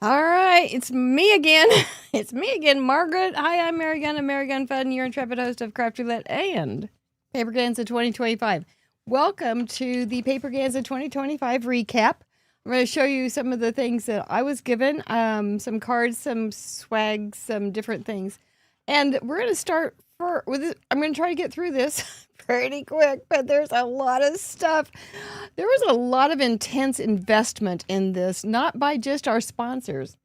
All right, it's me again. It's me again, Margaret. Hi, I'm Mary Gunn of Mary Gunn Fun, your intrepid host of Craft Roulette and Paperganza 2025. Welcome to the Paperganza 2025 recap. I'm going to show you some of the things that I was given, some cards, some swag, some different things. And we're going to start with this. I'm going to try to get through this pretty quick, but there's a lot of stuff. There was a lot of intense investment in this, not by just our sponsors,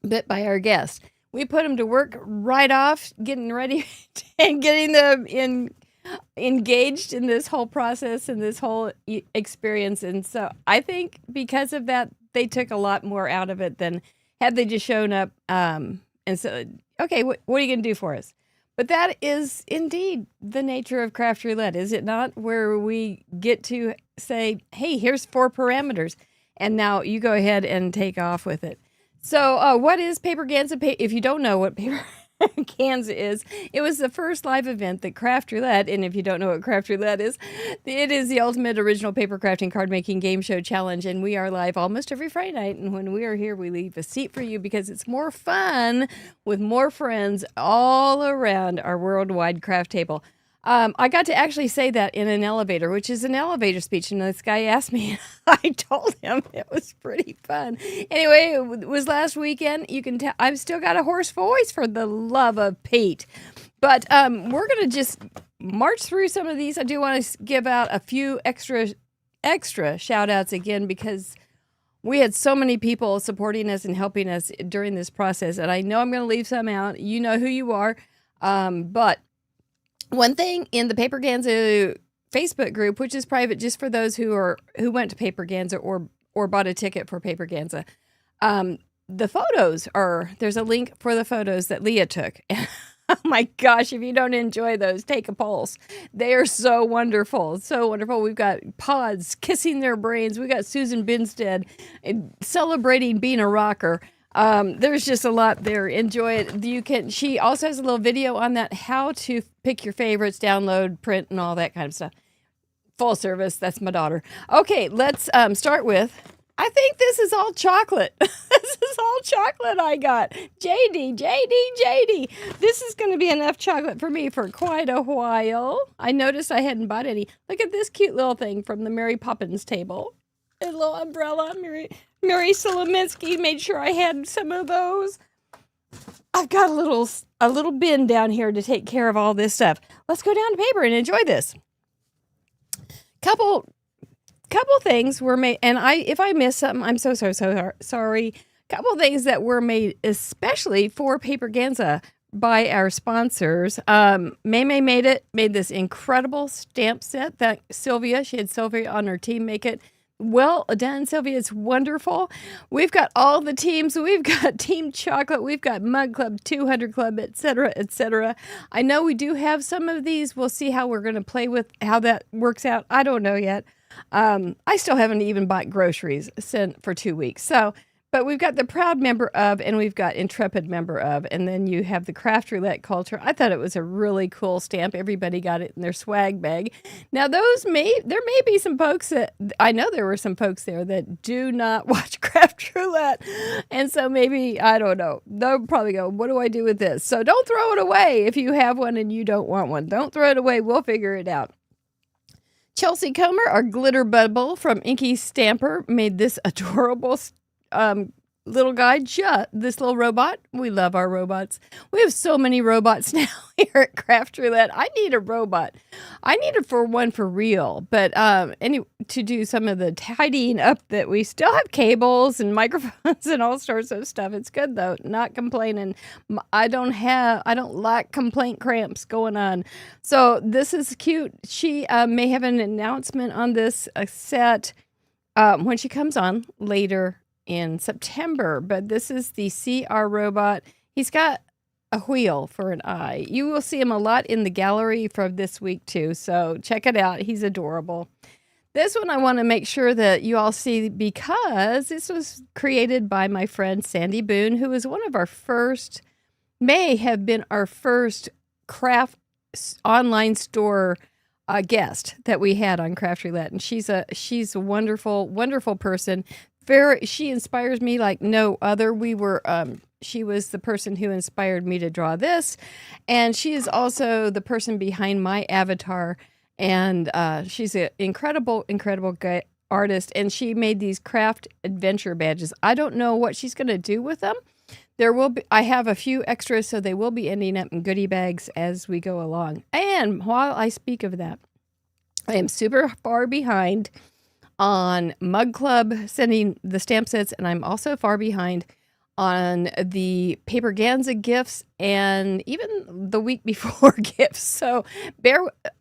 but by our guests. We put them to work right off, getting ready and getting them engaged in this whole process and this whole experience. And so I think because of that, they took a lot more out of it than had they just shown up and said, okay, what are you going to do for us? But that is indeed the nature of Craft Roulette, is it not? Where we get to say, hey, here's 4 parameters, and now you go ahead and take off with it. So what is Paperganza? If you don't know what Paperganza is, it was the first live event that Craft Roulette, and if you don't know what Craft Roulette is, it is the ultimate original paper crafting card making game show challenge, and we are live almost every Friday night, and when we are here, we leave a seat for you because it's more fun with more friends all around our worldwide craft table. I got to actually say that in an elevator, which is an elevator speech, and this guy asked me, I told him it was pretty fun. Anyway, it was last weekend. You can tell I've still got a hoarse voice for the love of Pete. But we're going to just march through some of these. I do want to give out a few extra shout outs again because we had so many people supporting us and helping us during this process. And I know I'm going to leave some out. You know who you are. But one thing in the Paperganza Facebook group, which is private just for those who went to Paperganza or bought a ticket for Paperganza, the photos there's a link for the photos that Leah took. Oh my gosh, if you don't enjoy those, take a pulse. They are so wonderful. So wonderful. We've got pods kissing their brains. We got Susan Binstead celebrating being a rocker. There's just a lot there. Enjoy it. She also has a little video on that, how to pick your favorites, download, print, and all that kind of stuff. Full service. That's my daughter. Okay, let's start with, I think this is all chocolate. This is all chocolate I got. JD. This is going to be enough chocolate for me for quite a while. I noticed I hadn't bought any. Look at this cute little thing from the Mary Poppins table. A little umbrella. Mary Solominsky made sure I had some of those. I've got a little bin down here to take care of all this stuff. Let's go down to paper and enjoy this. Couple things were made, and if I missed something, I'm so sorry. Couple things that were made especially for Paperganza by our sponsors. May made this incredible stamp set that she had Sylvia on her team make it. Well done, Sylvia. It's wonderful. We've got all the teams. We've got Team Chocolate. We've got Mug Club, 200 Club, etc., etc. I know we do have some of these. We'll see how we're going to play with how that works out. I don't know yet. I still haven't even bought groceries for 2 weeks. But we've got the proud member of, and we've got intrepid member of, and then you have the Craft Roulette culture. I thought it was a really cool stamp. Everybody got it in their swag bag. Now there may be some folks I know there were some folks there that do not watch Craft Roulette, and so maybe, I don't know, they'll probably go, what do I do with this? So don't throw it away if you have one and you don't want one. Don't throw it away. We'll figure it out. Chelsea Comer, our glitter bubble from Inky Stamper, made this adorable little guy, this little robot. We love our robots. We have so many robots now here at Craft Roulette. I need a robot. I need one for real, but to do some of the tidying up that we still have cables and microphones and all sorts of stuff. It's good though. Not complaining. I don't like complaint cramps going on. So this is cute. She may have an announcement on this set when she comes on later in September, but this is the CR robot. He's got a wheel for an eye. You will see him a lot in the gallery for this week too, so check it out. He's adorable. This one I want to make sure that you all see because this was created by my friend Sandy Boone, who was may have been our first craft online store guest that we had on Craft Roulette, and she's a wonderful, wonderful person. she inspires me like no other. She was the person who inspired me to draw this. And she is also the person behind my avatar. And she's an incredible artist. And she made these craft adventure badges. I don't know what she's going to do with them. I have a few extras, so they will be ending up in goodie bags as we go along. And while I speak of that, I am super far behind on Mug Club sending the stamp sets, and I'm also far behind on the Paperganza gifts and even the week before gifts. So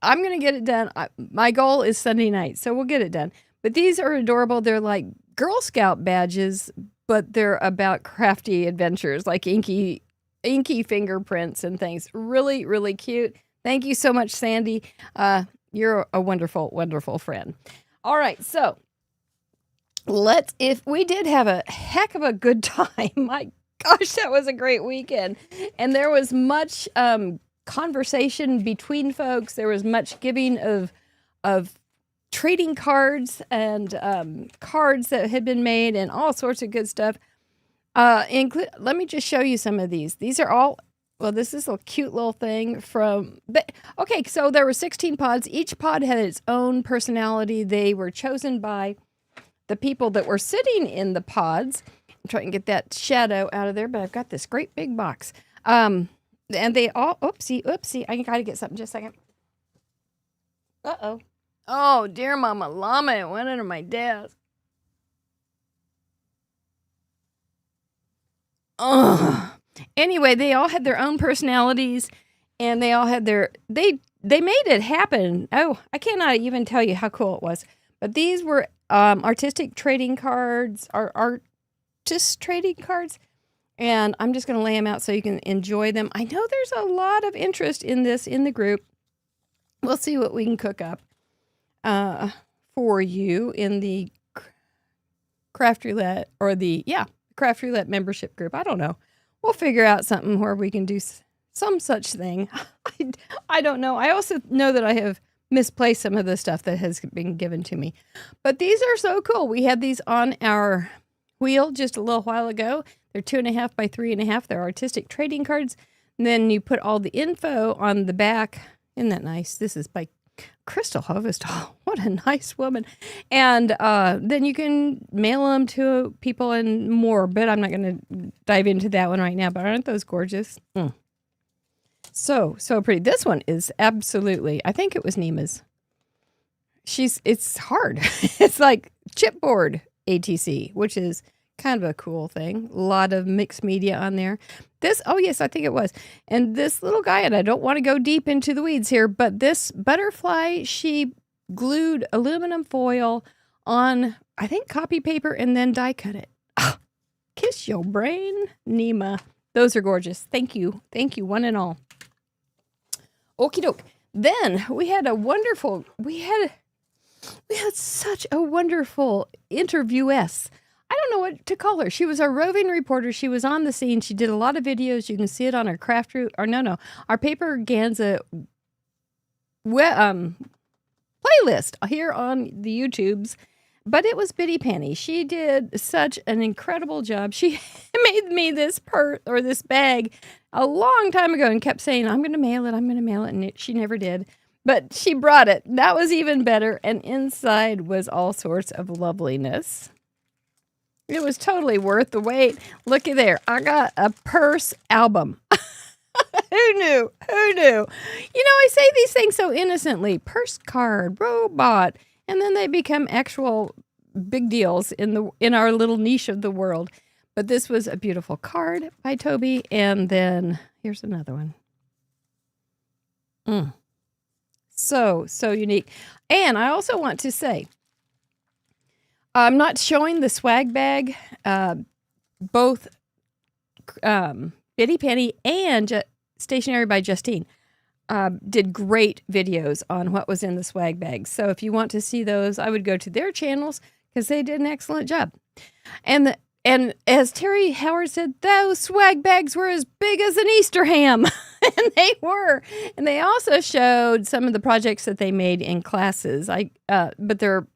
I'm going to get it done. My goal is Sunday night, so we'll get it done. But these are adorable. They're like Girl Scout badges, but they're about crafty adventures, like inky fingerprints and things. Really, really cute. Thank you so much, Sandy. You're a wonderful, wonderful friend. All right, so if we did have a heck of a good time. My gosh, that was a great weekend. And there was much conversation between folks. There was much giving of trading cards and cards that had been made and all sorts of good stuff. Let me just show you some of these. These are all, well, this is a cute little thing okay, so there were 16 pods. Each pod had its own personality. They were chosen by the people that were sitting in the pods. I'm trying to get that shadow out of there, but I've got this great big box. And they all, oopsie, I gotta get something, just a second. Uh-oh. Oh, dear Mama Llama, it went under my desk. Ugh. Anyway, they all had their own personalities, and they all had they made it happen. Oh, I cannot even tell you how cool it was. But these were artistic trading cards, artist trading cards, and I'm just going to lay them out so you can enjoy them. I know there's a lot of interest in this in the group. We'll see what we can cook up for you in the Craft Roulette or Craft Roulette membership group. I don't know. We'll figure out something where we can do some such thing. I don't know. I also know that I have misplaced some of the stuff that has been given to me. But these are so cool. We had these on our wheel just a little while ago. They're 2.5 by 3.5. They're artistic trading cards. And then you put all the info on the back. Isn't that nice? This is by Crystal Hovestall. What a nice woman. And then you can mail them to people and more, but I'm not going to dive into that one right now. But aren't those gorgeous? So pretty. This one is absolutely, I think it was Nima's. It's hard. It's like chipboard ATC, which is kind of a cool thing. A lot of mixed media on there. Yes, I think it was. And this little guy, and I don't want to go deep into the weeds here, but this butterfly, she glued aluminum foil on, I think, copy paper and then die cut it. Kiss your brain, Nima. Those are gorgeous. Thank you. Thank you, one and all. Okie doke. Then we had such a wonderful interviewess. I don't know what to call her. She was a roving reporter. She was on the scene. She did a lot of videos. You can see it on our our Paperganza playlist here on the YouTubes. But it was Bitty Penny. She did such an incredible job. She made me this this bag a long time ago and kept saying, I'm going to mail it. And she never did. But she brought it. That was even better. And inside was all sorts of loveliness. It was totally worth the wait. Looky there. I got a purse album. Who knew? You know, I say these things so innocently. Purse card, robot. And then they become actual big deals in our little niche of the world. But this was a beautiful card by Toby. And then here's another one. So unique. And I also want to say, I'm not showing the swag bag. Both Bitty Penny and Stationery by Justine did great videos on what was in the swag bags. So if you want to see those, I would go to their channels because they did an excellent job. And as Terry Howard said, those swag bags were as big as an Easter ham. And they were. And they also showed some of the projects that they made in classes. But they're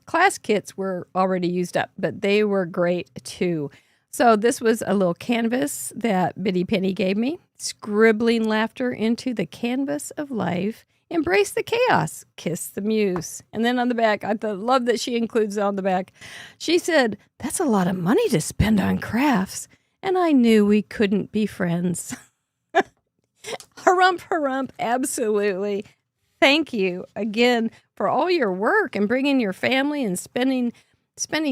class kits were already used up, but they were great too. So this was a little canvas that Biddy Penny gave me. Scribbling laughter into the canvas of life. Embrace the chaos. Kiss the muse. And then on the back, I love that she includes on the back. She said, "That's a lot of money to spend on crafts." And I knew we couldn't be friends. Harump, harump. Absolutely. Thank you again for all your work and bringing your family and spending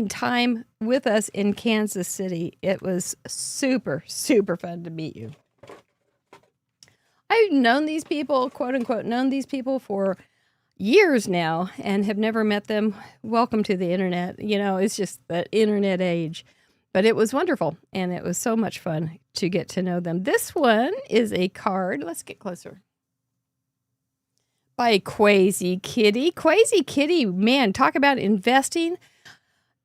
time with us in Kansas City. It was super, super fun to meet you. I've known these people, quote unquote, known these people for years now and have never met them. Welcome to the internet. You know, it's just the internet age. But it was wonderful, and it was so much fun to get to know them. This one is a card. Let's get closer. By Quasi Kitty. Quasi Kitty, man, talk about investing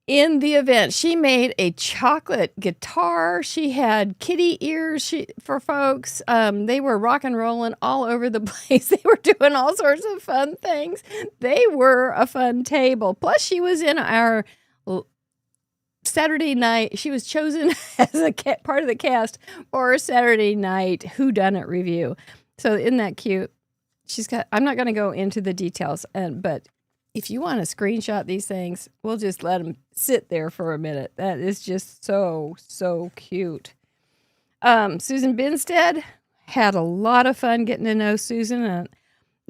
in the event. She made a chocolate guitar. She had kitty ears for folks. They were rock and rolling all over the place. They were doing all sorts of fun things. They were a fun table. Plus, she was in our Saturday night. She was chosen as a part of the cast for Saturday night whodunit review. So isn't that cute? I'm not going to go into the details, but if you want to screenshot these things, we'll just let them sit there for a minute. That is just so, so cute. Susan Binstead, had a lot of fun getting to know Susan.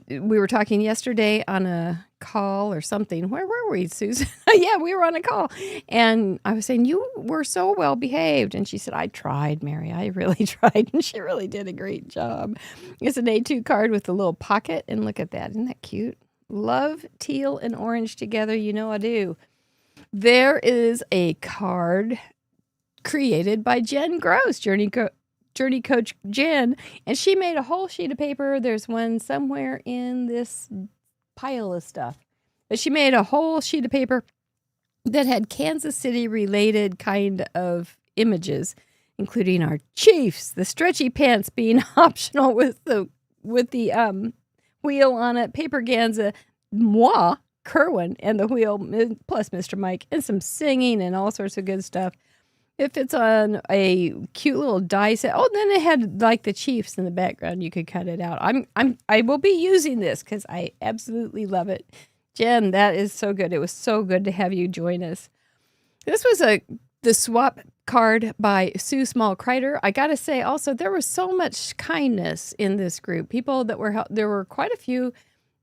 We were talking yesterday on a call or something. Where were we, Susan? Yeah, we were on a call. And I was saying, you were so well behaved. And she said, I tried, Mary. I really tried. And she really did a great job. It's an A2 card with a little pocket. And look at that. Isn't that cute? Love teal and orange together. You know I do. There is a card created by Jen Gross, Journey Coach Jen, and she made a whole sheet of paper. There's one somewhere in this pile of stuff. But she made a whole sheet of paper that had Kansas City related kind of images, including our Chiefs, the stretchy pants being optional with the wheel on it, Paperganza, moi, Kerwin, and the wheel, plus Mr. Mike, and some singing and all sorts of good stuff. It fits on a cute little die set. Oh, then it had like the Chiefs in the background. You could cut it out. I will be using this because I absolutely love it. Jen, that is so good. It was so good to have you join us. This was the swap card by Sue Small Kreider. I got to say also, there was so much kindness in this group. People that were, there were quite a few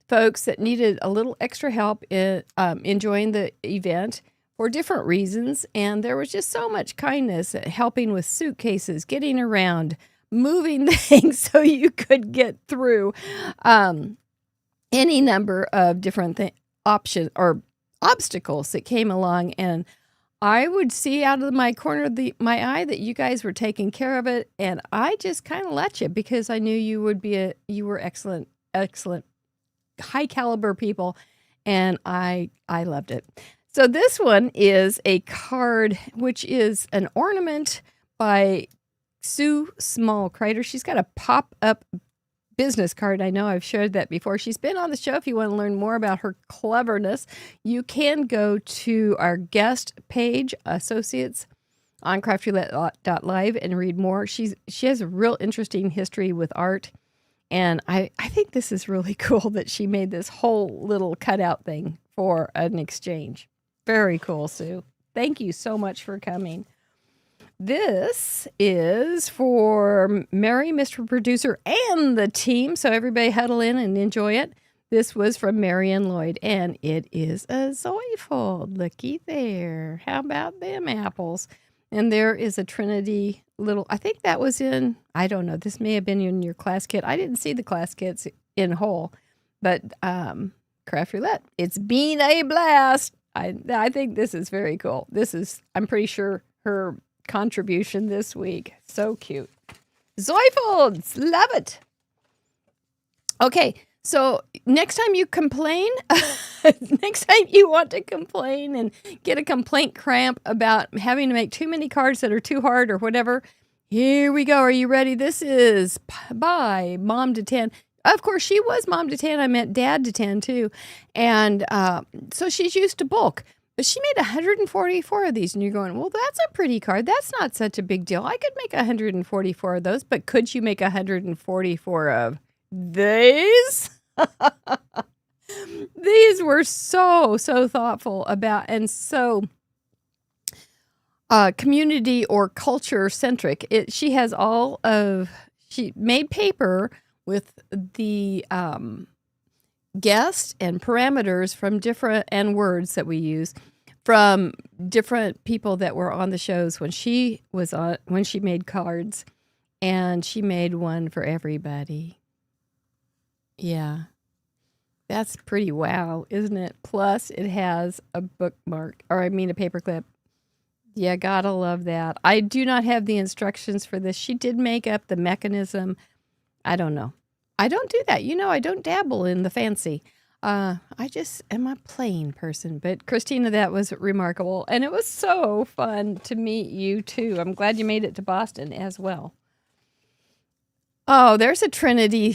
folks that needed a little extra help in enjoying the event for different reasons. And there was just so much kindness helping with suitcases, getting around, moving things so you could get through any number of different options or obstacles that came along. And I would see out of my corner of my eye that you guys were taking care of it. And I just kind of let you because I knew you were excellent, high caliber people. And I loved it. So this one is a card, which is an ornament by Sue Small Kreider. She's got a pop-up business card. I know I've shared that before. She's been on the show. If you want to learn more about her cleverness, you can go to our guest page, Associates, on craftroulette.live and read more. She has a real interesting history with art. And I think this is really cool that she made this whole little cutout thing for an exchange. Very cool, Sue. Thank you so much for coming. This is for Mary, Mr. Producer, and the team. So everybody huddle in and enjoy it. This was from Marion Lloyd, and it is a Zoifold. Looky there. How about them apples? And there is a Trinity little, I think that was in, I don't know, this may have been in your class kit. I didn't see the class kits in whole, but Craft Roulette. It's been a blast. I think this is very cool. This is, I'm pretty sure, her contribution this week. So cute. Zoifolds, love it. Okay, so next time you complain, next time you want to complain and get a complaint cramp about having to make too many cards that are too hard or whatever, here we go. Are you ready? This is by Mom to 10. Of course, she was mom to 10. I meant dad to 10 too. And so she's used to bulk. But she made 144 of these. And you're going, well, that's a pretty card. That's not such a big deal. I could make 144 of those. But could you make 144 of these? These were so thoughtful about and so community or culture centric. She has she made paper with the guests and parameters from different and words that we use from different people that were on the shows when she made cards, and she made one for everybody. Yeah. That's pretty wow, isn't it? Plus, it has a bookmark, or I mean a paperclip. Yeah, gotta love that. I do not have the instructions for this. She did make up the mechanism. I don't know. I don't do that. I don't dabble in the fancy. I just am a plain person. But Christina, that was remarkable. And it was so fun to meet you, too. I'm glad you made it to Boston as well. Oh, there's a Trinity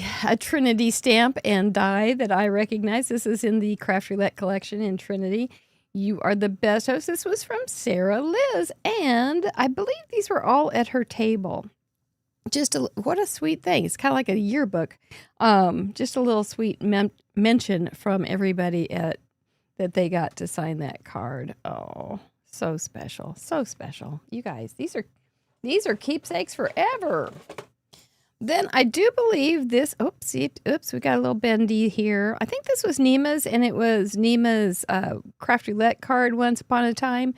stamp and die that I recognize. This is in the Craft Roulette collection in Trinity. You are the best host. This was from Sarah Liz, and I believe these were all at her table. What a sweet thing. It's kind of like a yearbook. Just a little sweet mention from everybody that they got to sign that card. Oh, so special. So special. You guys, these are keepsakes forever. Then I do believe this, we got a little bendy here. I think this was Nima's, and it was Nima's Craft Roulette card once upon a time.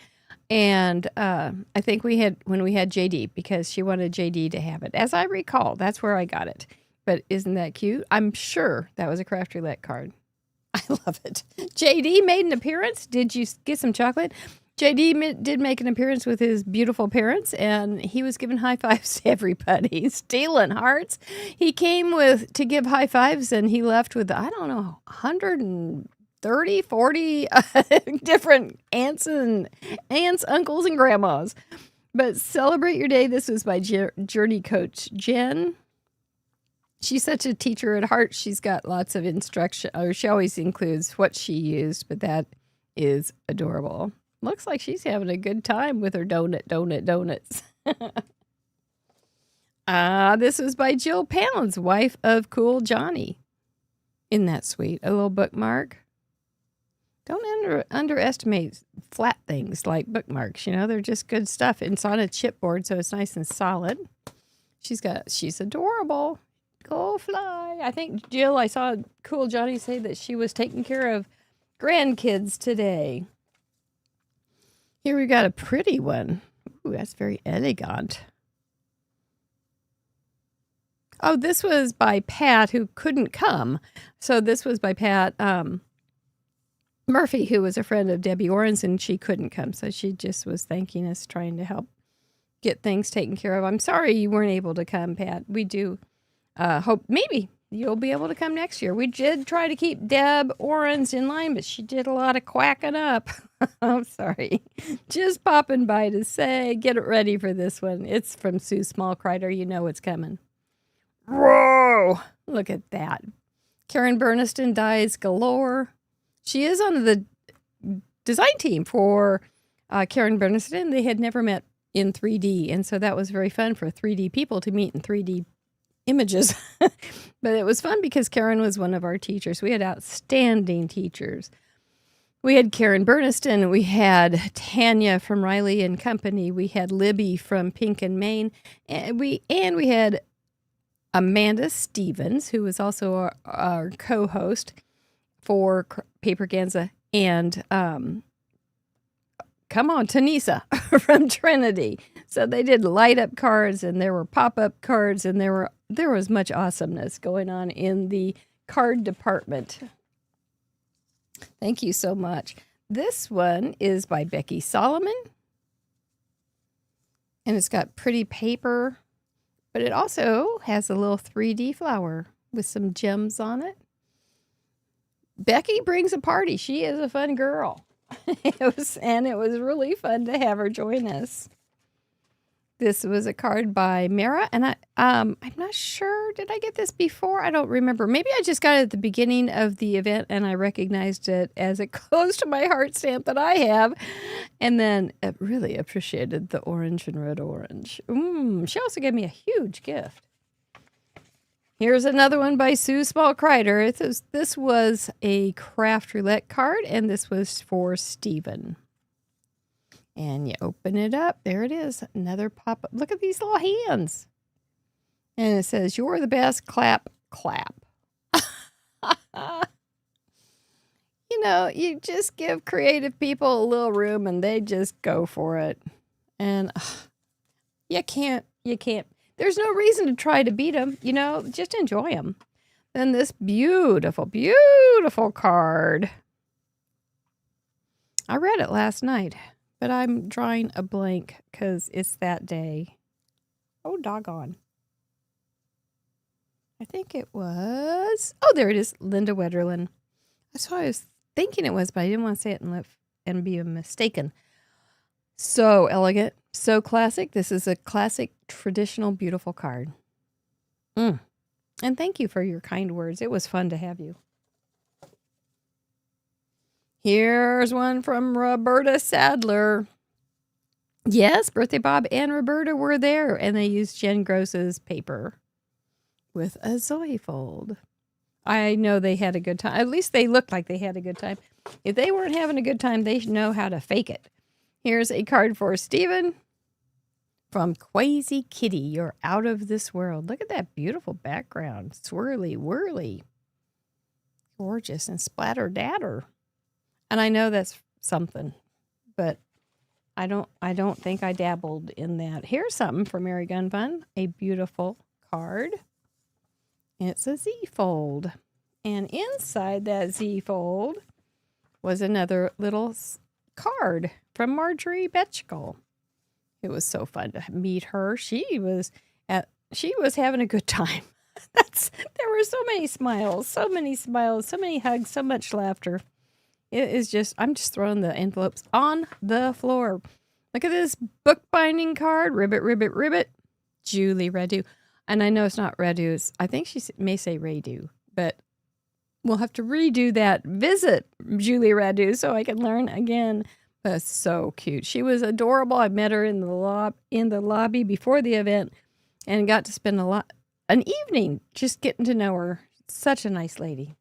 And I think when we had JD, because she wanted JD to have it. As I recall, that's where I got it. But isn't that cute? I'm sure that was a Craft Roulette card. I love it. JD made an appearance. Did you get some chocolate? JD did make an appearance with his beautiful parents, and he was giving high fives to everybody, stealing hearts. He came to give high fives, and he left with, 130, 40 different aunts, uncles, and grandmas. But celebrate your day. This was by Journey Coach Jen. She's such a teacher at heart. She's got lots of instruction, or she always includes what she used, but that is adorable. Looks like she's having a good time with her donuts. This was by Jill Pounds, wife of Cool Johnny. Isn't that sweet? A little bookmark. Don't underestimate flat things like bookmarks. They're just good stuff. It's on a chipboard, so it's nice and solid. She's adorable. Go fly. I think, Jill, I saw Cool Johnny say that she was taking care of grandkids today. Here we got a pretty one. Ooh, that's very elegant. Oh, this was by Pat, who couldn't come. So this was by Pat Murphy, who was a friend of Debbie Oren's, and she couldn't come. So she just was thanking us, trying to help get things taken care of. I'm sorry you weren't able to come, Pat. We do hope maybe you'll be able to come next year. We did try to keep Deb Oren's in line, but she did a lot of quacking up. I'm sorry. Just popping by to say, get it ready for this one. It's from Sue Smallcrider. You know it's coming. Whoa! Look at that. Karen Burniston dies galore. She is on the design team for Karen Burniston. They had never met in 3D, and so that was very fun for 3D people to meet in 3D images. But it was fun because Karen was one of our teachers. We had outstanding teachers. We had Karen Burniston, we had Tanya from Riley and Company, we had Libby from Pink and Maine, and we had Amanda Stevens, who was also our co-host for Paperganza, and Tanisa from Trinity. So they did light up cards, and there were pop up cards, and there was much awesomeness going on in the card department. Thank you so much. This one is by Becky Solomon, and it's got pretty paper, but it also has a little 3D flower with some gems on it. Becky brings a party. She is a fun girl. It was really fun to have her join us. This was a card by Mara, and I'm not sure. Did I get this before? I don't remember. Maybe I just got it at the beginning of the event, and I recognized it as a close to my heart stamp that I have, and then it really appreciated the orange and red orange. She also gave me a huge gift. Here's another one by Sue Small Crider. This was a craft roulette card, and this was for Stephen. And you open it up. There it is. Another pop-up. Look at these little hands. And it says, "You're the best. Clap, clap." You know, you just give creative people a little room and they just go for it. And you can't. There's no reason to try to beat them. You know, just enjoy them. Then this beautiful, beautiful card. I read it last night. But I'm drawing a blank because it's that day. Oh, doggone. I think it was... Oh, there it is. Linda Wetterlin. That's what I was thinking it was, but I didn't want to say it and be mistaken. So elegant. So classic. This is a classic, traditional, beautiful card. And thank you for your kind words. It was fun to have you. Here's one from Roberta Sadler. Yes, Birthday Bob and Roberta were there, and they used Jen Gross's paper with a Zoe fold. I know they had a good time. At least they looked like they had a good time. If they weren't having a good time, they know how to fake it. Here's a card for Stephen from Quasi Kitty. You're out of this world. Look at that beautiful background. Swirly, whirly. Gorgeous and splatter datter. And I know that's something, but I don't think I dabbled in that. Here's something for Mary Gun Fun, a beautiful card. It's a Z-fold. And inside that Z-fold was another little card from Marjorie Betchkel. It was so fun to meet her. She was having a good time. There were so many smiles, so many hugs, so much laughter. It is just, I'm just throwing the envelopes on the floor. Look at this bookbinding card. Ribbit, ribbit, ribbit. Julie Radu. And I know it's not Radu. I think she may say Radu. But we'll have to redo that. Visit Julie Radu so I can learn again. But it's so cute. She was adorable. I met her in the lobby before the event and got to spend an evening just getting to know her. Such a nice lady.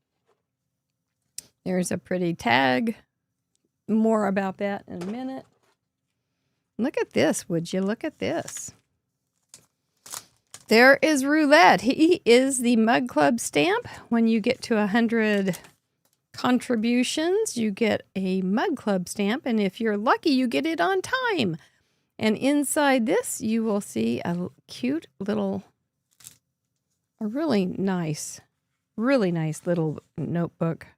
There's a pretty tag. More about that in a minute. Look at this, would you? Look at this. There is Roulette. He is the Mug Club stamp. When you get to 100 contributions, you get a Mug Club stamp. And if you're lucky, you get it on time. And inside this, you will see a cute little, a really nice little notebook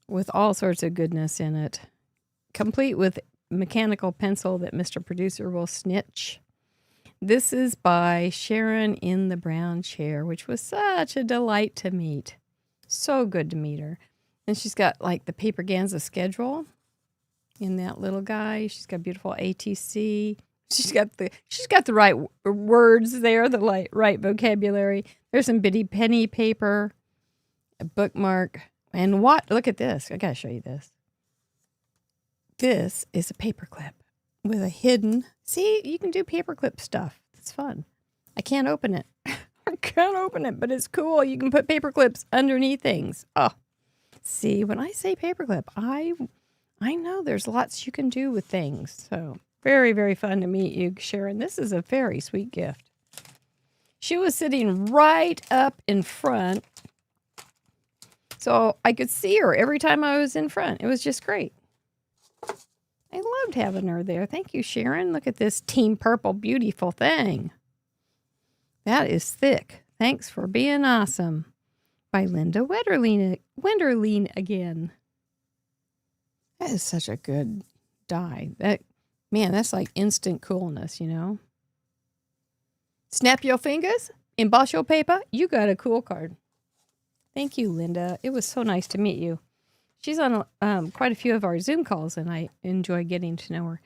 with all sorts of goodness in it, complete with mechanical pencil that Mr. Producer will snitch. This is by Sharon in the Brown Chair, which was such a delight to meet. So good to meet her. And she's got like the Paperganza schedule in that little guy. She's got beautiful ATC. She's got the right words there, the right vocabulary. There's some bitty penny paper, a bookmark. And look at this. I got to show you this. This is a paperclip with a hidden. See, you can do paperclip stuff. It's fun. I can't open it. I can't open it, but it's cool. You can put paperclips underneath things. Oh, see, when I say paperclip, I know there's lots you can do with things. So very, very fun to meet you, Sharon. This is a very sweet gift. She was sitting right up in front, so I could see her every time I was in front. It was just great. I loved having her there. Thank you, Sharon. Look at this Team Purple beautiful thing. That is thick. Thanks for being awesome. By Linda Wenderleen again. That is such a good die. That's like instant coolness, you know. Snap your fingers, emboss your paper. You got a cool card. Thank you, Linda. It was so nice to meet you. She's on quite a few of our Zoom calls, and I enjoy getting to know her.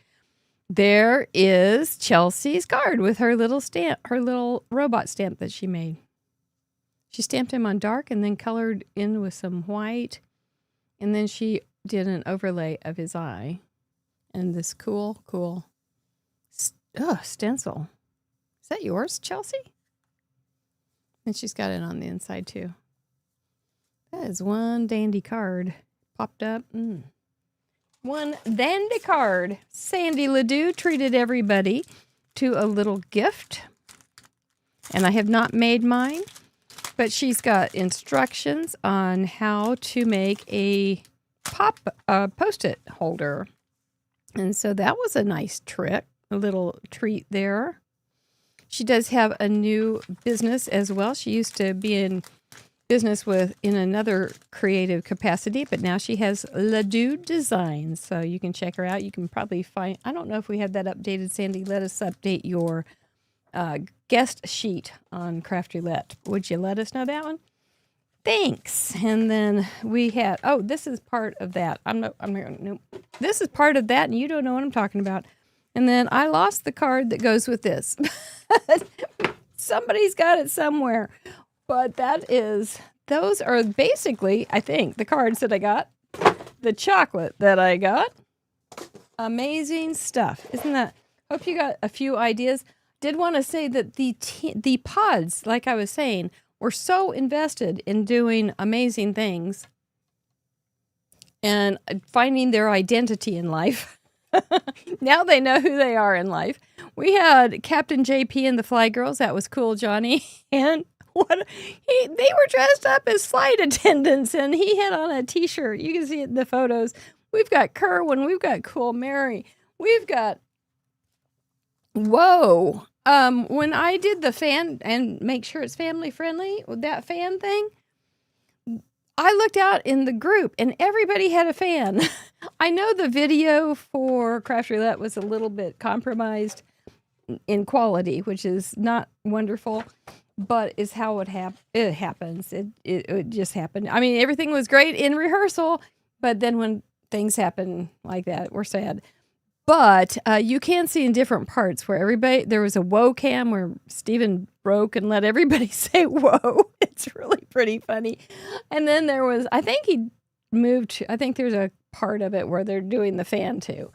There is Chelsea's card with her little stamp, her little robot stamp that she made. She stamped him on dark and then colored in with some white. And then she did an overlay of his eye. And this cool stencil. Is that yours, Chelsea? And she's got it on the inside, too. That is one dandy card. Popped up. One dandy card. Sandy Ledoux treated everybody to a little gift. And I have not made mine, but she's got instructions on how to make a Post-it holder. And so that was a nice trick, a little treat there. She does have a new business as well. She used to be in business in another creative capacity, but now she has Ledoux Designs. So you can check her out. You can probably find, I don't know if we have that updated, Sandy. Let us update your guest sheet on Craft Roulette. Would you let us know that one? Thanks. And then we had, this is part of that. This is part of that, and you don't know what I'm talking about. And then I lost the card that goes with this. Somebody's got it somewhere. But those are basically, I think, the cards that I got. The chocolate that I got. Amazing stuff. Isn't that? Hope you got a few ideas. Did want to say that the pods, like I was saying, were so invested in doing amazing things and finding their identity in life. Now they know who they are in life. We had Captain JP and the Fly Girls. That was cool, Johnny. And they were dressed up as flight attendants, and he had on a T-shirt. You can see it in the photos. We've got Kerwin. We've got Cool Mary. We've got whoa. When I did the fan and make sure it's family friendly, that fan thing, I looked out in the group and everybody had a fan. I know the video for Craft Roulette was a little bit compromised in quality, which is not wonderful, but is how it happens. It just happened. I mean, everything was great in rehearsal, but then when things happen like that, we're sad. But you can see in different parts where there was a whoa cam where Stephen broke and let everybody say whoa. It's really pretty funny. And then there was, I think there's a part of it where they're doing the fan too.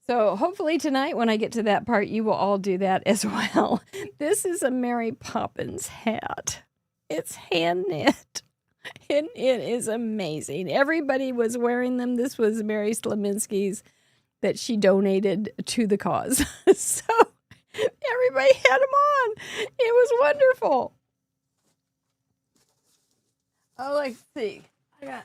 So hopefully tonight when I get to that part, you will all do that as well. This is a Mary Poppins hat. It's hand knit. And it is amazing. Everybody was wearing them. This was Mary Slaminsky's that she donated to the cause. So everybody had them on. It was wonderful. Oh, let's see. I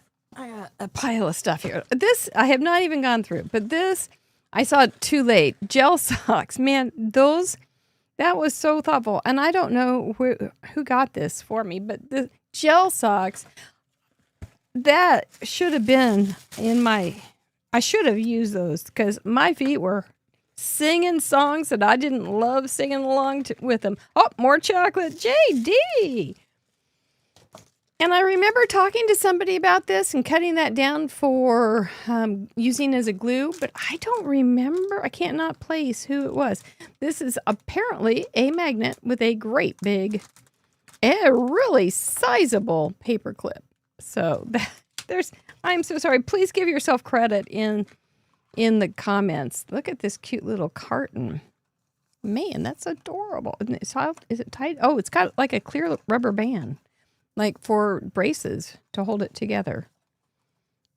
got a pile of stuff here. This I have not even gone through, but this I saw it too late. Gel socks, man, that was so thoughtful. And I don't know who got this for me, but the gel socks, that should have been I should have used those because my feet were singing songs that I didn't love singing along with them. Oh, more chocolate. JD. And I remember talking to somebody about this and cutting that down for using as a glue, but I don't remember. I can't not place who it was. This is apparently a magnet with a great big, a really sizable paper clip. So I'm so sorry. Please give yourself credit in the comments. Look at this cute little carton. Man, that's adorable. Isn't it soft? Is it tight? Oh, it's got like a clear rubber band, like for braces to hold it together.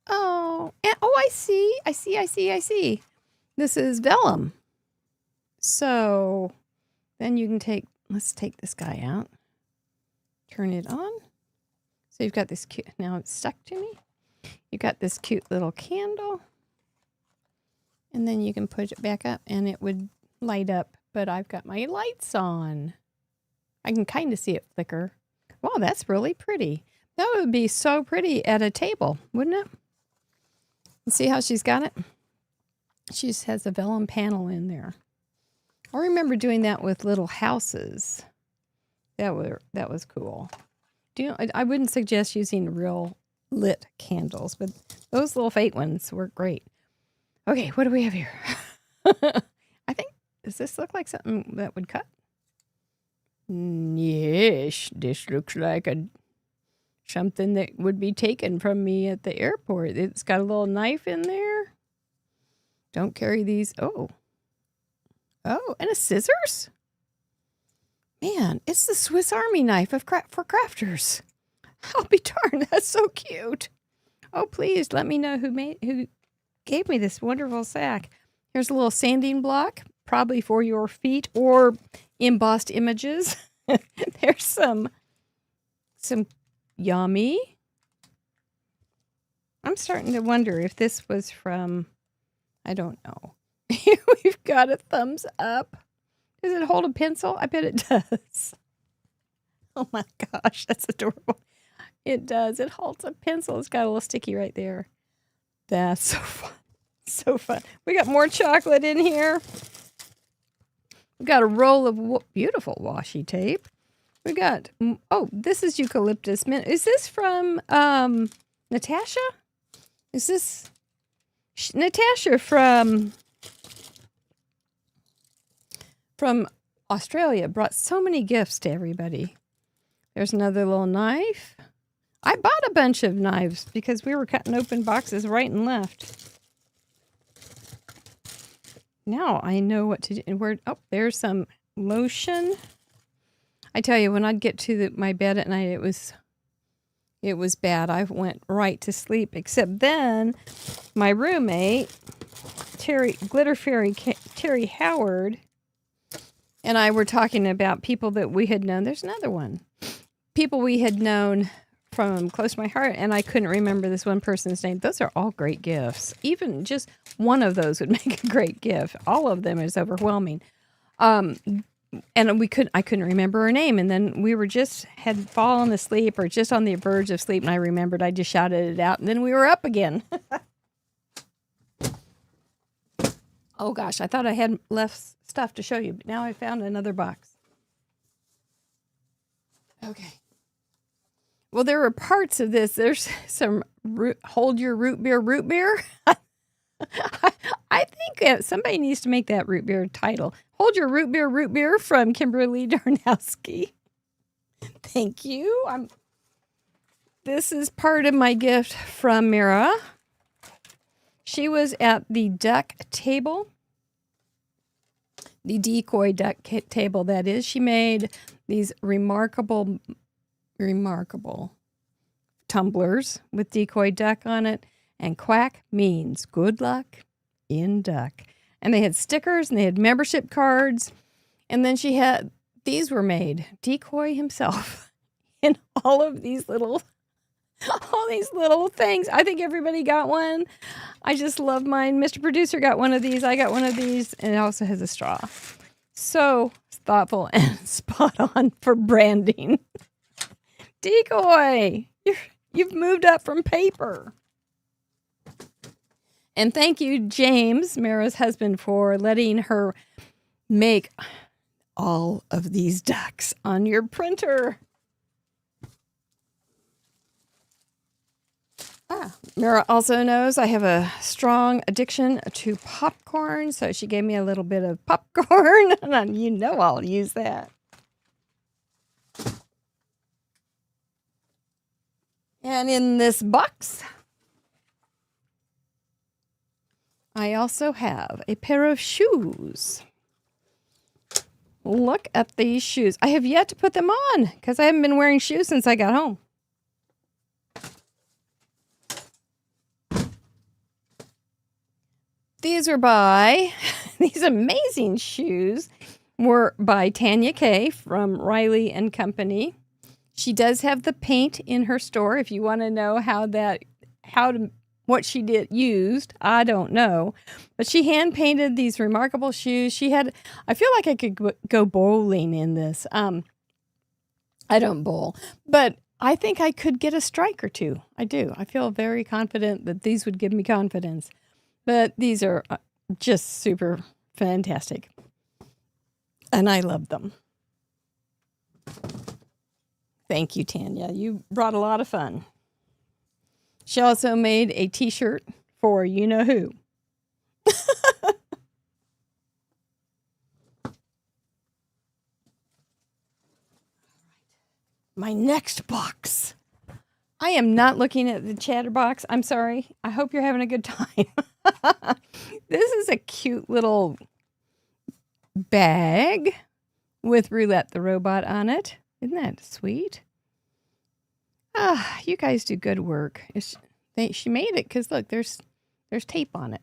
Oh, I see. This is vellum. So then you can let's take this guy out. Turn it on. So you've got this cute, now it's stuck to me. You got this cute little candle. And then you can push it back up and it would light up. But I've got my lights on. I can kind of see it flicker. Wow, that's really pretty. That would be so pretty at a table, wouldn't it? See how she's got it? She has a vellum panel in there. I remember doing that with little houses. That was cool. I wouldn't suggest using real lit candles, but those little fake ones were great. Okay, what do we have here? I Does this look like something that would cut? Yes, this looks like something that would be taken from me at the airport. It's got a little knife in there. Don't carry these. Oh, and a scissors? Man, it's the Swiss Army knife for crafters. I'll be darned, that's so cute. Oh, please let me know who gave me this wonderful sack. Here's a little sanding block, probably for your feet or embossed images. There's some yummy. I'm starting to wonder if this was from, I don't know. We've got a thumbs up. Does it hold a pencil? I bet it does. Oh my gosh, that's adorable. It does. It holds a pencil. It's got a little sticky right there. That's so fun. So fun. We got more chocolate in here. We've got a roll of beautiful washi tape. We got, oh, this is eucalyptus mint. Is this from Natasha? Is this Natasha from Australia? Brought so many gifts to everybody. There's another little knife. I bought a bunch of knives because we were cutting open boxes right and left. Now I know what to do. And there's some lotion. I tell you, when I'd get to my bed at night, it was bad. I went right to sleep. Except then, my roommate, Glitter Fairy Terry Howard, and I were talking about people that we had known. There's another one. People we had known from close to my heart, and I couldn't remember this one person's name. Those are all great gifts. Even just one of those would make a great gift. All of them is overwhelming. And I couldn't remember her name. And then we had fallen asleep or just on the verge of sleep. And I remembered, I just shouted it out. And then we were up again. Oh gosh, I thought I had left stuff to show you, but now I found another box. Okay. Well, there are parts of this. There's some hold your root beer. I think somebody needs to make that root beer title. Hold your root beer from Kimberly Darnowski. Thank you. This is part of my gift from Mira. She was at the duck table. The decoy duck table, that is. She made these remarkable tumblers with decoy duck on it. And quack means good luck in duck. And they had stickers and they had membership cards. And then these were made. Decoy himself in all these little things. I think everybody got one. I just love mine. Mr. Producer got one of these. I got one of these. And it also has a straw. So thoughtful and spot on for branding. Decoy, you've moved up from paper. And thank you, James, Mara's husband, for letting her make all of these ducks on your printer. Mara also knows I have a strong addiction to popcorn, so she gave me a little bit of popcorn, and you know I'll use that. And in this box, I also have a pair of shoes. Look at these shoes. I have yet to put them on because I haven't been wearing shoes since I got home. These amazing shoes were by Tanya Kay from Riley and Company. She does have the paint in her store. If you want to know what she used, I don't know. But she hand painted these remarkable shoes. I feel like I could go bowling in this. I don't bowl, but I think I could get a strike or two. I do. I feel very confident that these would give me confidence. But these are just super fantastic. And I love them. Thank you, Tanya. You brought a lot of fun. She also made a t-shirt for you-know-who. my next box. I am not looking at the chatterbox. I'm sorry. I hope you're having a good time. This is a cute little bag with Roulette the robot on it. Isn't that sweet? Ah, you guys do good work. She made it because look, there's tape on it.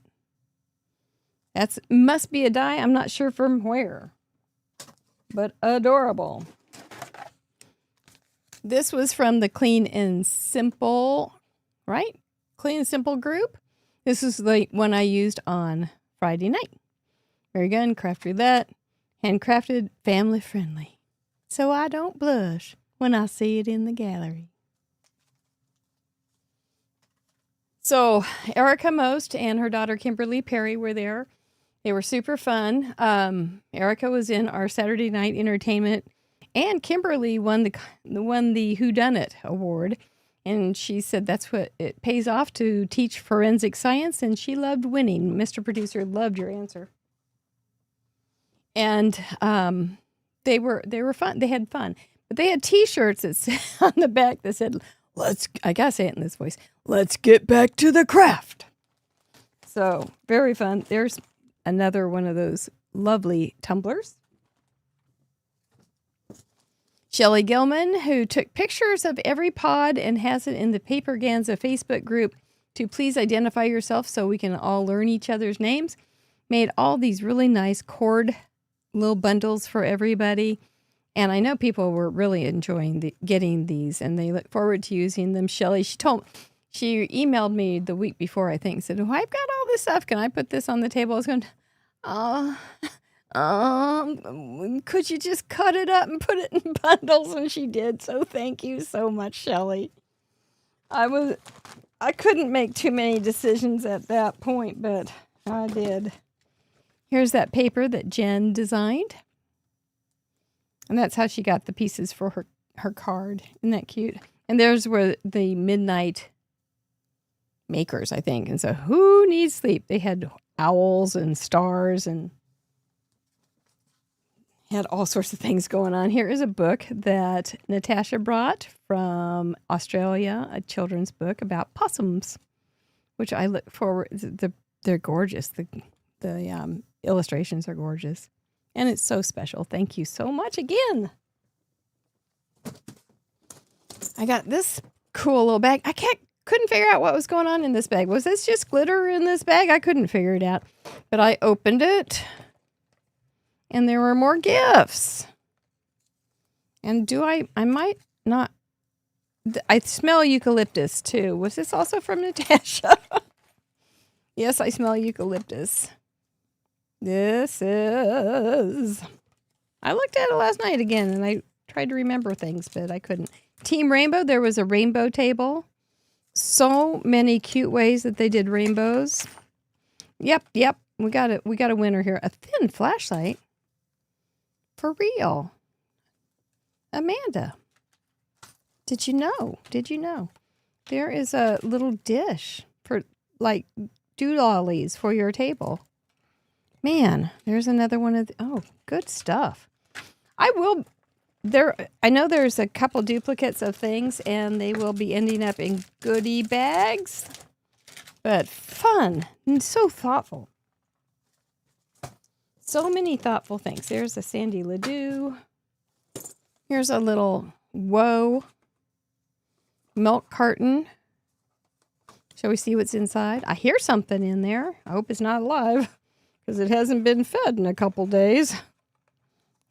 That's must be a die. I'm not sure from where, but adorable. This was from the Clean and Simple, right? Clean and Simple group. This is the one I used on Friday night. Very good. Craft Roulette. Handcrafted, family friendly. So I don't blush when I see it in the gallery. So Erica Most and her daughter Kimberly Perry were there. They were super fun. Erica was in our Saturday night entertainment, and Kimberly won the Whodunit award. And she said that's what it pays off to teach forensic science, and she loved winning. Mr. Producer loved your answer. And they were fun. They had fun, but they had T-shirts that said on the back that said, I gotta say it in this voice, let's get back to the craft. So very fun. There's another one of those lovely tumblers. Shelley Gilman, who took pictures of every pod and has it in the Paperganza Facebook group to please identify yourself so we can all learn each other's names, made all these really nice cord little bundles for everybody. And I know people were really enjoying getting these, and they look forward to using them. Shelley, she emailed me the week before, I think, said, "Oh, I've got all this stuff. Can I put this on the table?" I was going, could you just cut it up and put it in bundles? And she did. So thank you so much, Shelley. I couldn't make too many decisions at that point, but I did. Here's that paper that Jen designed. And that's how she got the pieces for her card. Isn't that cute? And there's where the midnight makers, I think. And so who needs sleep? They had owls and stars and had all sorts of things going on. Here is a book that Natasha brought from Australia, a children's book about possums, which I look forward. They're gorgeous. The illustrations are gorgeous. And it's so special. Thank you so much again. I got this cool little bag. I couldn't figure out what was going on in this bag. Was this just glitter in this bag? I couldn't figure it out. But I opened it, and there were more gifts. And I might not. I smell eucalyptus, too. Was this also from Natasha? Yes, I smell eucalyptus. This is... I looked at it last night again, and I tried to remember things, but I couldn't. Team Rainbow, there was a rainbow table. So many cute ways that they did rainbows. Yep. We got a winner here. A thin flashlight. For real. Amanda. Did you know? There is a little dish for, like, doodollies for your table. Man, there's another one of good stuff. I know there's a couple duplicates of things, and they will be ending up in goodie bags. But fun and so thoughtful. So many thoughtful things. There's a Sandy Ledoux. Here's a little Whoa milk carton. Shall we see what's inside? I hear something in there. I hope it's not alive, because it hasn't been fed in a couple days.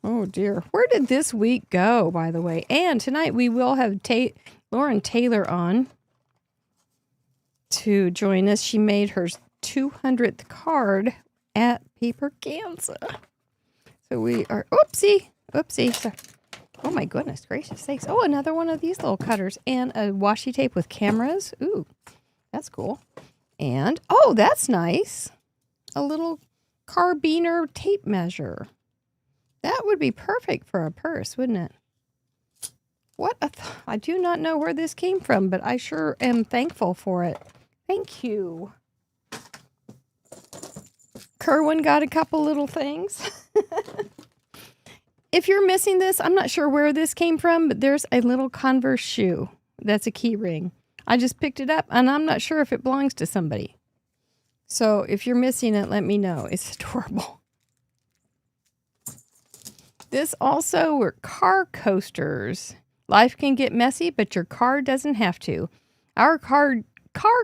Oh, dear. Where did this week go, by the way? And tonight we will have Lauren Taylor on to join us. She made her 200th card at Paperganza. So we are... Oopsie. Sorry. Oh, my goodness gracious sakes. Oh, another one of these little cutters. And a washi tape with cameras. Ooh, that's cool. And, oh, that's nice. A little carabiner tape measure. That would be perfect for a purse, wouldn't it? I do not know where this came from, but I sure am thankful for it. Thank you. Kerwin got a couple little things. if you're missing this, I'm not sure where this came from, but there's a little Converse shoe. That's a key ring. I just picked it up, and I'm not sure if it belongs to somebody. So if you're missing it, let me know. It's adorable. This also were car coasters. Life can get messy, but your car doesn't have to. Our car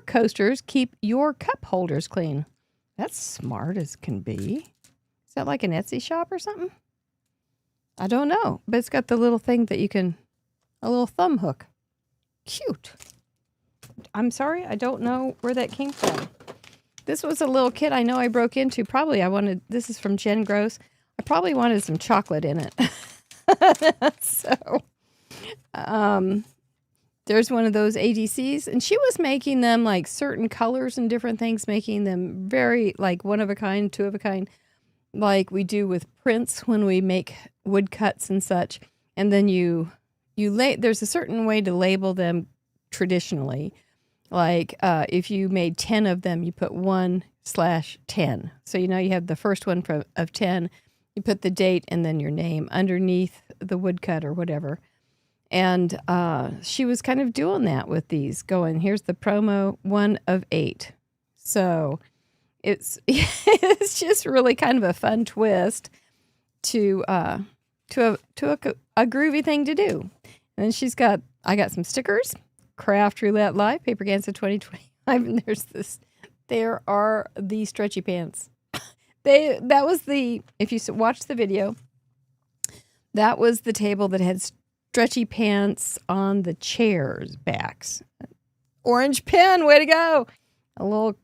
coasters keep your cup holders clean. That's smart as can be. Is that like an Etsy shop or something? I don't know, but it's got the little thing that you can, a little thumb hook. Cute. I'm sorry, I don't know where that came from. This was a little kit I know I broke into. Probably I wanted, this is from Jen Gross. I probably wanted some chocolate in it. So, there's one of those ADCs, and she was making them like certain colors and different things, making them very like one of a kind, two of a kind, like we do with prints when we make woodcuts and such. And then there's a certain way to label them traditionally. Like if you made 10 of them, you put 1/10. So you have the first one of 10. You put the date and then your name underneath the woodcut or whatever. And she was kind of doing that with these, going, here's the promo 1 of 8. So it's just really kind of a fun twist to a groovy thing to do. And then I got some stickers, Craft Roulette Live, Paperganza 2025, and there are the stretchy pants. If you watch the video, that was the table that had stretchy pants on the chairs' backs. Orange pen, way to go. A little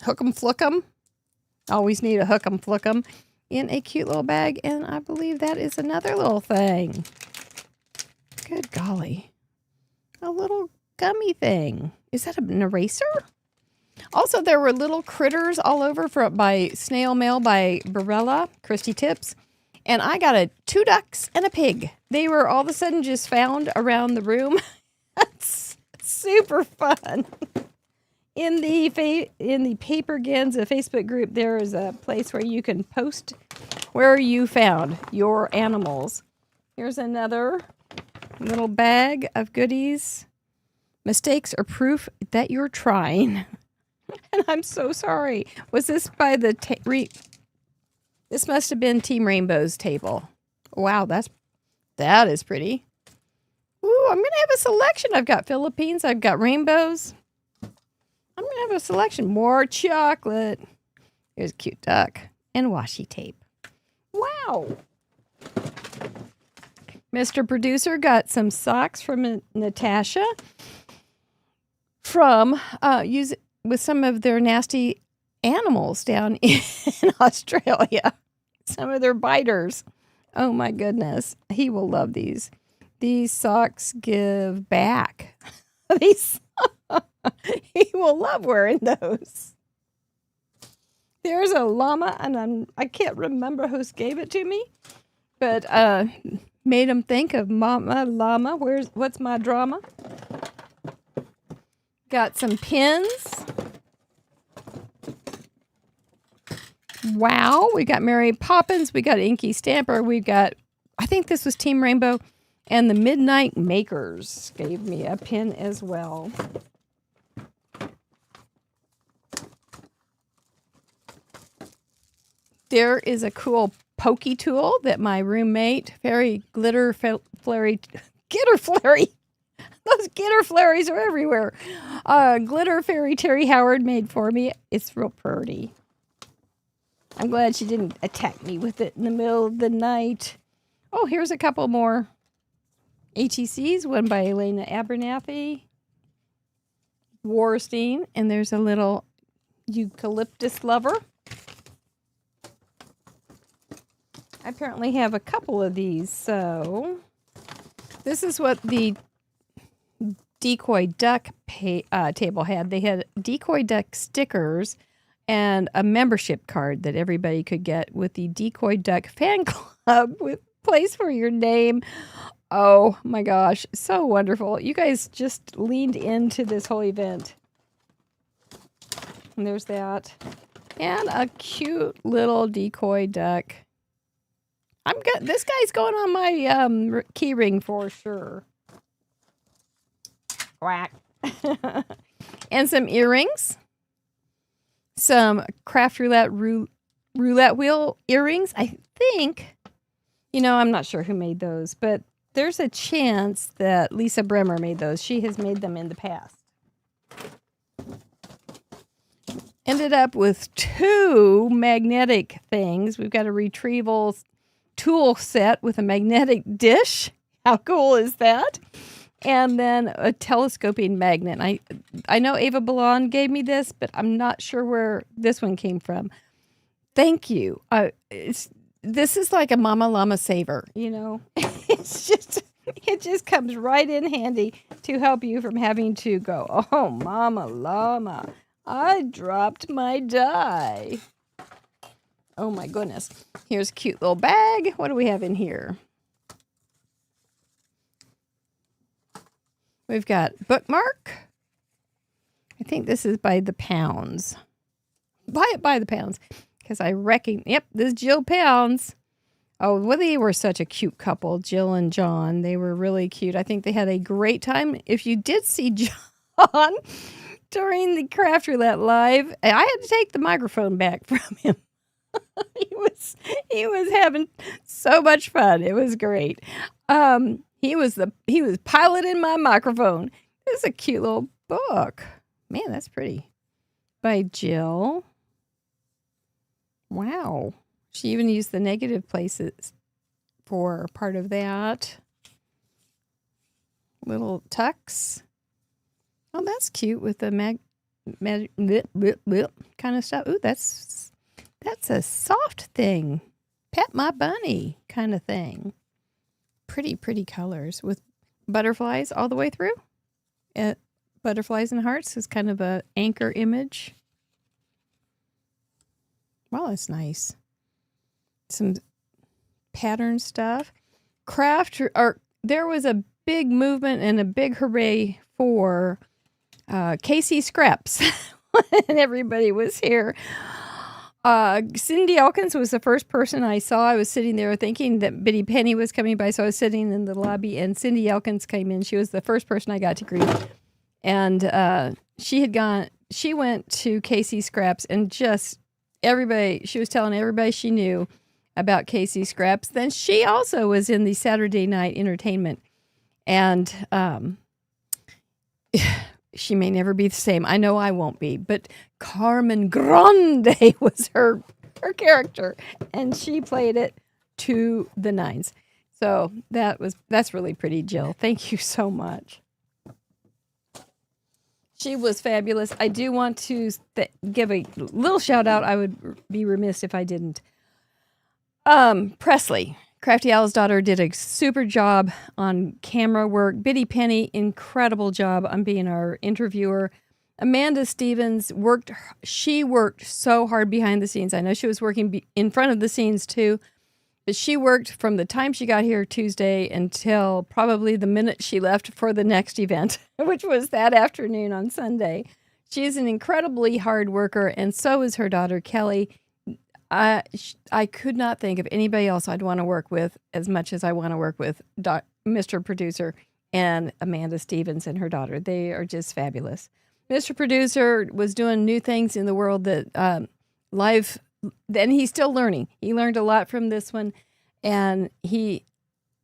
hook 'em flick 'em. Always need a hook 'em flick 'em in a cute little bag. And I believe that is another little thing. Good golly. A little gummy thing. Is that an eraser? Also, there were little critters all over by snail mail by Barella, Christy Tips. And I got 2 ducks and a pig. They were all of a sudden just found around the room. That's super fun. In the Paperganza Facebook group, there is a place where you can post where you found your animals. Here's another little bag of goodies. Mistakes are proof that you're trying. And I'm so sorry. Was this by the... This must have been Team Rainbow's table. Wow, that is pretty. Ooh, I'm going to have a selection. I've got Philippines. I've got rainbows. I'm going to have a selection. More chocolate. Here's a cute duck. And washi tape. Wow. Mr. Producer got some socks from Natasha. With some of their nasty animals down in Australia. Some of their biters. Oh my goodness. He will love these. These socks give back. He will love wearing those. There's a llama, and I can't remember who gave it to me, but made him think of Mama Llama. What's my drama? Got some pins. Wow, we got Mary Poppins, we got Inky Stamper, we got, I think this was Team Rainbow, and the Midnight Makers gave me a pin as well. There is a cool pokey tool that my roommate, Fairy Glitter Flurry, those glitter flurries are everywhere. Glitter Fairy Terry Howard made for me. It's real pretty. I'm glad she didn't attack me with it in the middle of the night. Oh, here's a couple more ATCs. One by Elena Abernathy. Warstein. And there's a little eucalyptus lover. I apparently have a couple of these. So this is what the decoy duck table had. They had decoy duck stickers and a membership card that everybody could get with the Decoy Duck fan club with place for your name. Oh my gosh, so wonderful. You guys just leaned into this whole event. And there's that. And a cute little decoy duck. I'm good. This guy's going on my key ring for sure. Quack. And some earrings. Some craft roulette wheel earrings. I think, I'm not sure who made those, but there's a chance that Lisa Bremer made those. She has made them in the past. Ended up with 2 magnetic things. We've got a retrieval tool set with a magnetic dish. How cool is that? And then a telescoping magnet. I know Ava Ballon gave me this, but I'm not sure where this one came from. Thank you. This is like a Mama Llama saver, It just comes right in handy to help you from having to go, oh, Mama Llama, I dropped my die. Oh, my goodness. Here's a cute little bag. What do we have in here? We've got bookmark. I think this is by the pounds. Buy it by the pounds. Because I reckon, yep, this is Jill Pounds. Oh, well, they were such a cute couple, Jill and John. They were really cute. I think they had a great time. If you did see John during the Craft Roulette Live, I had to take the microphone back from him. He was having so much fun. It was great. He was piloting my microphone. It's a cute little book. Man, that's pretty. By Jill. Wow. She even used the negative places for part of that. Little tucks. Oh, that's cute with the kind of stuff. Ooh, that's a soft thing. Pet my bunny kind of thing. Pretty colors with butterflies all the way through. Butterflies and hearts is kind of a anchor image. Well, that's nice. Some pattern stuff. There was a big movement and a big hooray for KC Scraps when everybody was here. Cindy Elkins was the first person I saw. I was sitting there thinking that Biddy Penny was coming by, so I was sitting in the lobby, and Cindy Elkins came in. She was the first person I got to greet. And she went to KC Scraps, and just she was telling everybody she knew about KC Scraps. Then she also was in the Saturday Night Entertainment. And she may never be the same. I know I won't be, but Carmen Grande was her character, and she played it to the nines. So that's really pretty, Jill. Thank you so much. She was fabulous. I do want to give a little shout out. I would be remiss if I didn't. Presley, Crafty Owl's daughter, did a super job on camera work. Biddy Penny, incredible job on being our interviewer. Amanda Stevens worked so hard behind the scenes. I know she was working in front of the scenes too, but she worked from the time she got here Tuesday until probably the minute she left for the next event, which was that afternoon on Sunday. She's an incredibly hard worker, and so is her daughter, Kelly. I could not think of anybody else I'd want to work with as much as I want to work with Mr. Producer and Amanda Stevens and her daughter. They are just fabulous. Mr. Producer was doing new things in the world that live, and he's still learning. He learned a lot from this one, and I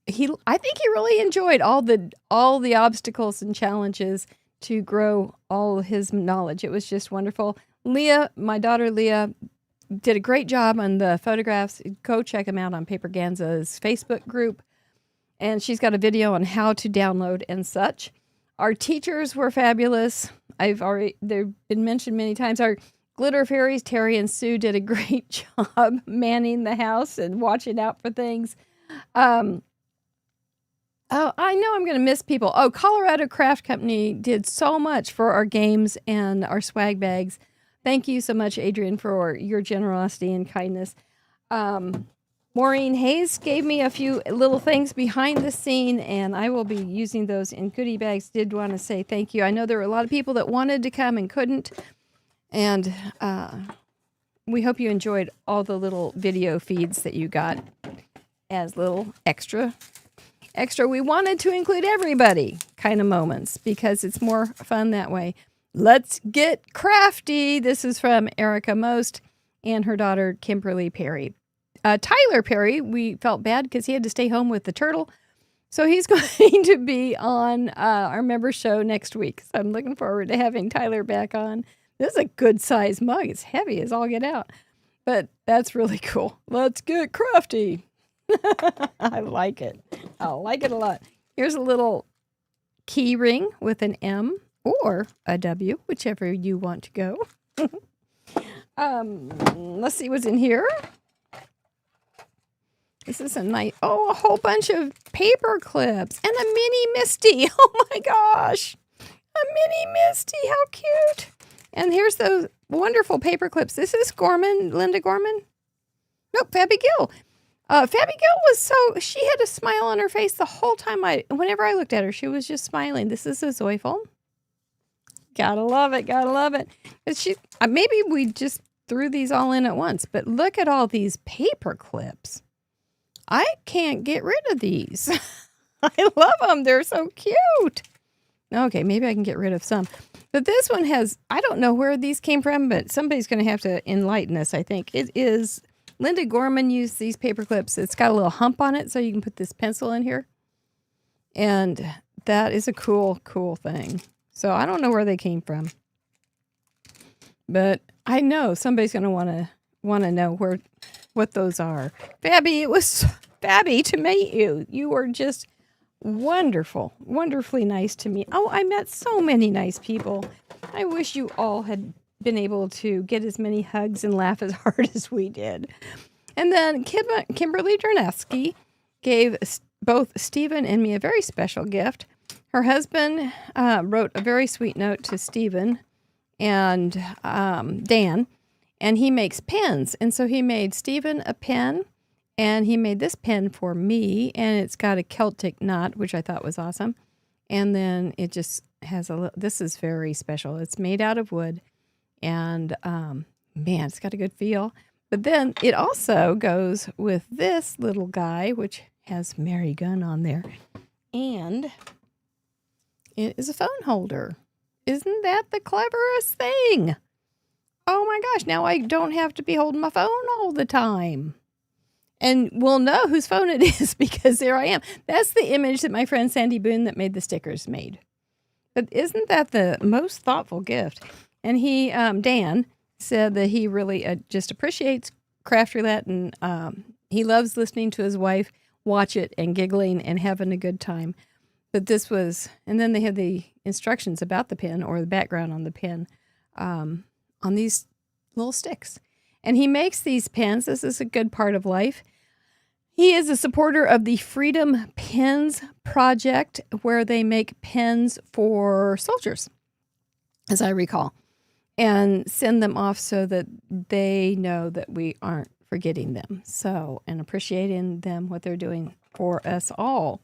think he really enjoyed all the obstacles and challenges to grow all his knowledge. It was just wonderful. Leah, my daughter Leah, did a great job on the photographs. Go check them out on Paperganza's Facebook group. And she's got a video on how to download and such. Our teachers were fabulous. They've been mentioned many times. Our glitter fairies, Terry and Sue, did a great job manning the house and watching out for things. I know I'm going to miss people. Oh, Colorado Craft Company did so much for our games and our swag bags. Thank you so much, Adrian, for your generosity and kindness. Maureen Hayes gave me a few little things behind the scene, and I will be using those in goodie bags. Did want to say thank you. I know there were a lot of people that wanted to come and couldn't, and we hope you enjoyed all the little video feeds that you got. as little extra. We wanted to include everybody kind of moments because it's more fun that way. Let's get crafty. This is from Erica Most and her daughter, Kimberly Perry. Tyler Perry, we felt bad because he had to stay home with the turtle. So he's going to be on our member show next week. So I'm looking forward to having Tyler back on. This is a good size mug. It's heavy as all get out. But that's really cool. Let's get crafty. I like it. I like it a lot. Here's a little key ring with an M or a W, whichever you want to go. Let's see what's in here. This is a nice, a whole bunch of paper clips and a mini Misty. Oh my gosh. A mini Misty. How cute. And here's those wonderful paper clips. This is Linda Gorman. Nope, Fabby Gill. Fabby Gill she had a smile on her face the whole time. Whenever I looked at her, she was just smiling. This is a Zoiful. Gotta love it, gotta love it. Maybe we just threw these all in at once, but look at all these paper clips. I can't get rid of these. I love them. They're so cute. Okay, maybe I can get rid of some. But this one has, I don't know where these came from, but somebody's going to have to enlighten us, I think. It is, Linda Gorman used these paper clips. It's got a little hump on it, so you can put this pencil in here. And that is a cool, cool thing. So I don't know where they came from. But I know somebody's going to want to know what those are. Fabby, it was Fabby to meet you. You were just wonderful, wonderfully nice to me. Oh, I met so many nice people. I wish you all had been able to get as many hugs and laugh as hard as we did. And then Kimberly Dernesky gave both Stephen and me a very special gift. Her husband wrote a very sweet note to Stephen and Dan, and he makes pens. And so he made Stephen a pen, and he made this pen for me, and it's got a Celtic knot, which I thought was awesome. And then it just has this is very special. It's made out of wood, and man, it's got a good feel. But then it also goes with this little guy, which has Mary Gunn on there. And it is a phone holder. Isn't that the cleverest thing? Oh my gosh, now I don't have to be holding my phone all the time. And we'll know whose phone it is because there I am. That's the image that my friend Sandy Boone that made the stickers made. But isn't that the most thoughtful gift? And he, Dan, said that he really just appreciates Craft Roulette, and he loves listening to his wife watch it and giggling and having a good time. But this was, and then they had the instructions about the pen or the background on the pen on these little sticks. And he makes these pens. This is a good part of life. He is a supporter of the Freedom Pens Project, where they make pens for soldiers, as I recall, and send them off so that they know that we aren't forgetting them. So, and appreciating them, what they're doing for us all.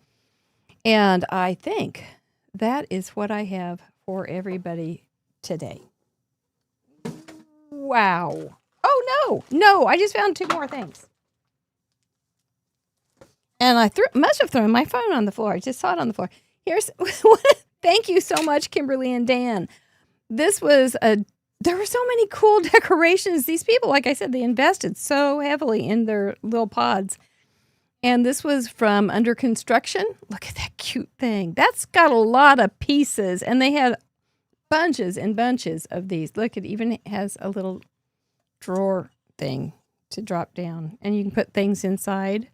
And I think that is what I have for everybody today. Wow. Oh, no, I just found 2 more things. And I must have thrown my phone on the floor. I just saw it on the floor. Thank you so much, Kimberly and Dan. There were so many cool decorations. These people, like I said, they invested so heavily in their little pods. And this was from Under Construction. Look at that cute thing. That's got a lot of pieces. And they had bunches and bunches of these. Look, it even has a little drawer thing to drop down. And you can put things inside.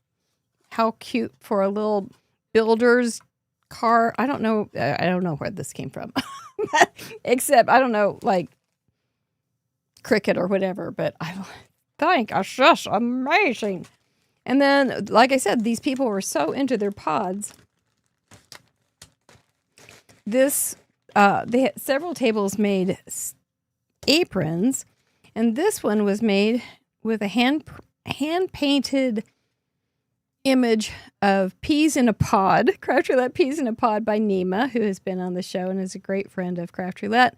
How cute for a little builder's car. I don't know where this came from. Except, I don't know, like Cricut or whatever. But I think it's just amazing. And then, like I said, these people were so into their pods. They had several tables made aprons, and this one was made with a hand-painted image of peas in a pod, Craft Roulette Peas in a Pod by Nima, who has been on the show and is a great friend of Craft Roulette.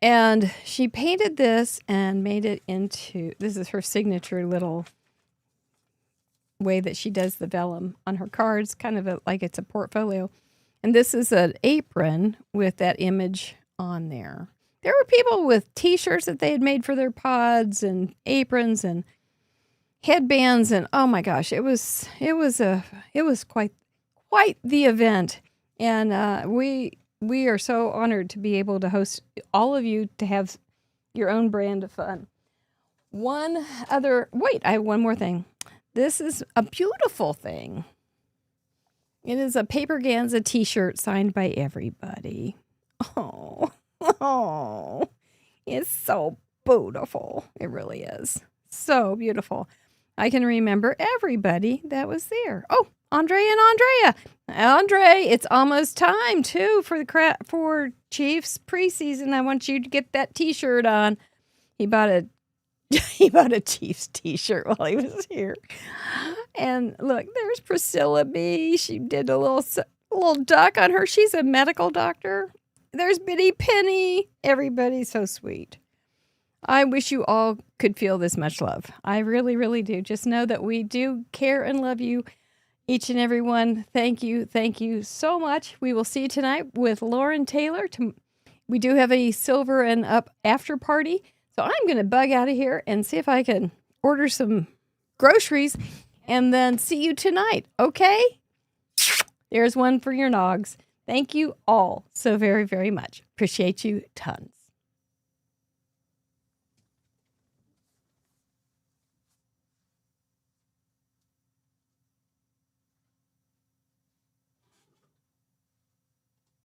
And she painted this and made it into, this is her signature little way that she does the vellum on her cards, kind of like it's a portfolio. And this is an apron with that image on there. There were people with T-shirts that they had made for their pods and aprons and headbands, and oh my gosh, it was quite the event. And we are so honored to be able to host all of you to have your own brand of fun. I have one more thing. This is a beautiful thing. It is a Paperganza t-shirt signed by everybody. Oh, it's so beautiful. It really is. So beautiful. I can remember everybody that was there. Oh, Andre and Andrea. Andre, it's almost time, too, for Chiefs preseason. I want you to get that t-shirt on. He bought a Chiefs t-shirt while he was here. And look, there's Priscilla B. She did a little duck on her. She's a medical doctor. There's Bitty Penny. Everybody's so sweet. I wish you all could feel this much love. I really, really do. Just know that we do care and love you, each and every one. Thank you. Thank you so much. We will see you tonight with Lauren Taylor. We do have a Silver and Up after party. So I'm going to bug out of here and see if I can order some groceries and then see you tonight. Okay? There's one for your nogs. Thank you all so very, very much. Appreciate you tons.